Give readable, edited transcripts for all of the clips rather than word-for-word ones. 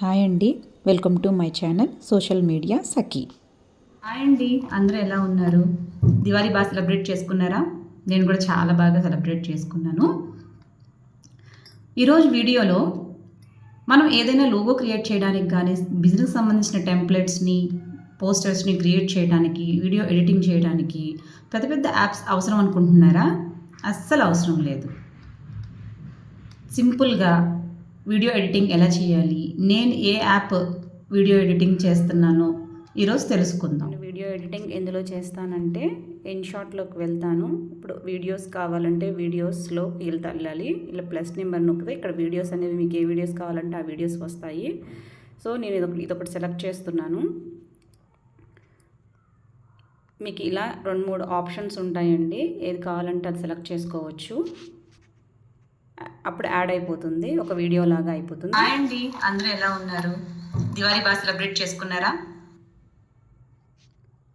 Hi అండి, welcome to my channel social media Sakhi. Hi అండి, అందరూ ఎలా ఉన్నారు? దివాళీ బాగా సెలబ్రేట్ చేసుకున్నారా? నేను కూడా చాలా బాగా సెలబ్రేట్ చేసుకున్నాను. ఈరోజు వీడియోలో మనం ఏదైనా లోగో క్రియేట్ చేయడానికి కానీ, బిజినెస్ సంబంధించిన టెంప్లెట్స్ని, పోస్టర్స్ని క్రియేట్ చేయడానికి, వీడియో ఎడిటింగ్ చేయడానికి పెద్ద పెద్ద యాప్స్ అవసరం అనుకుంటున్నారా? అస్సలు అవసరం లేదు. సింపుల్గా వీడియో ఎడిటింగ్ ఎలా చేయాలి, నేను ఏ యాప్ వీడియో ఎడిటింగ్ చేస్తున్నానో ఈరోజు తెలుసుకుందాం. వీడియో ఎడిటింగ్ ఎందులో చేస్తానంటే ఇన్షాట్లోకి వెళ్తాను. ఇప్పుడు వీడియోస్ కావాలంటే వీడియోస్లో వెళ్ళాలి. ఇలా ప్లస్ నెంబర్ నొక్కితే ఇక్కడ వీడియోస్ అనేవి మీకు ఏ వీడియోస్ కావాలంటే ఆ వీడియోస్ వస్తాయి. సో నేను ఇదొకటి సెలెక్ట్ చేస్తున్నాను. మీకు ఇలా 2-3 ఆప్షన్స్ ఉంటాయండి. ఏది కావాలంటే అది సెలెక్ట్ చేసుకోవచ్చు. అప్పుడు యాడ్ అయిపోతుంది, ఒక వీడియో లాగా అయిపోతుంది. హాయ్ అండి, అందరూ ఎలా ఉన్నారు? దివాళీ బాగా సెలబ్రేట్ చేసుకున్నారా?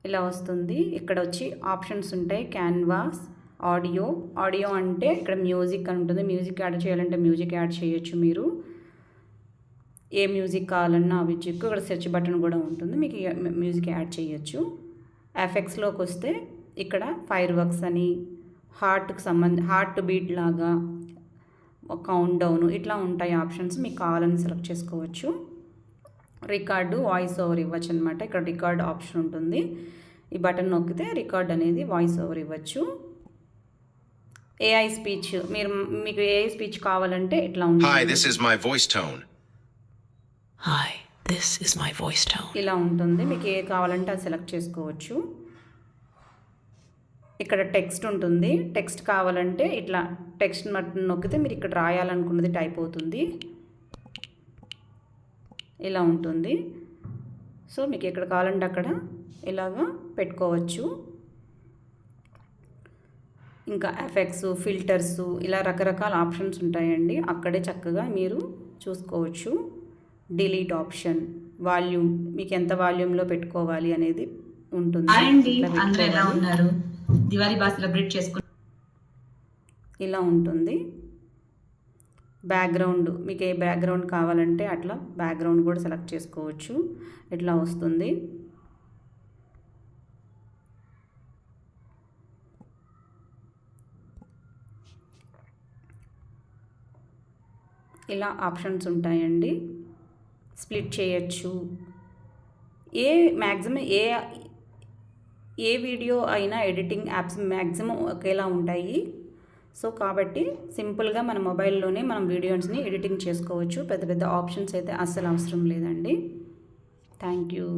ఇలా వస్తుంది. ఇక్కడ వచ్చి ఆప్షన్స్ ఉంటాయి. క్యాన్వాస్, ఆడియో అంటే ఇక్కడ మ్యూజిక్ అని ఉంటుంది. మ్యూజిక్ యాడ్ చేయాలంటే మ్యూజిక్ యాడ్ చేయొచ్చు. మీరు ఏ మ్యూజిక్ కావాలన్నా ఆ మ్యూజిక్, ఇక్కడ సెర్చ్ బటన్ కూడా ఉంటుంది, మీకు మ్యూజిక్ యాడ్ చేయొచ్చు. ఎఫెక్ట్స్లోకి వస్తే ఇక్కడ ఫైర్ వర్క్స్ అని, హార్ట్ బీట్ లాగా, కౌంట్ డౌన్ ఇట్లా ఉంటాయి ఆప్షన్స్. మీకు కావాలని సెలెక్ట్ చేసుకోవచ్చు. రికార్డు, వాయిస్ ఓవర్ ఇవ్వచ్చు అనమాట. ఇక్కడ రికార్డ్ ఆప్షన్ ఉంటుంది. ఈ బటన్ నొక్కితే రికార్డ్ అనేది వాయిస్ ఓవర్ ఇవ్వచ్చు. ఏఐ స్పీచ్, మీకు ఏఐ స్పీచ్ కావాలంటే ఇట్లా ఉంటుంది. Hi, this is my voice tone. Hi, this is my voice tone. ఇలా ఉంటుంది. మీకు ఏ కావాలంటే అది సెలెక్ట్ చేసుకోవచ్చు. ఇక్కడ టెక్స్ట్ ఉంటుంది. టెక్స్ట్ కావాలంటే ఇట్లా టెక్స్ట్ బటన్ నొక్కితే మీరు ఇక్కడ రాయాలనుకున్నది టైప్ అవుతుంది. ఇలా ఉంటుంది. సో మీకు ఎక్కడ కావాలంటే అక్కడ ఇలాగా పెట్టుకోవచ్చు. ఇంకా ఎఫెక్ట్స్, ఫిల్టర్స్ ఇలా రకరకాల ఆప్షన్స్ ఉంటాయండి. అక్కడే చక్కగా మీరు చూసుకోవచ్చు. డిలీట్ ఆప్షన్, వాల్యూమ్, మీకు ఎంత వాల్యూమ్లో పెట్టుకోవాలి అనేది ఉంటుంది. అందరూ ఎలా ఉన్నారు? దివాళీ బాగా సెలబ్రేట్ చేసుకున్నారు. ఇలా ఉంటుంది. బ్యాక్గ్రౌండ్, మీకు ఏ బ్యాక్గ్రౌండ్ కావాలంటే అట్లా బ్యాక్గ్రౌండ్ కూడా సెలెక్ట్ చేసుకోవచ్చు. ఇట్లా వస్తుంది. ఇలా ఆప్షన్స్ ఉంటాయండి. స్ప్లిట్ చేయొచ్చు. మ్యాక్సిమం ఏ వీడియో అయినా ఎడిటింగ్ యాప్స్ మ్యాక్సిమం ఒకేలా ఉంటాయి. సో కాబట్టి సింపుల్గా మన మొబైల్లోనే మనం వీడియోస్ని ఎడిటింగ్ చేసుకోవచ్చు. పెద్ద పెద్ద ఆప్షన్స్ అయితే అస్సలు అవసరం లేదండి. Thank you.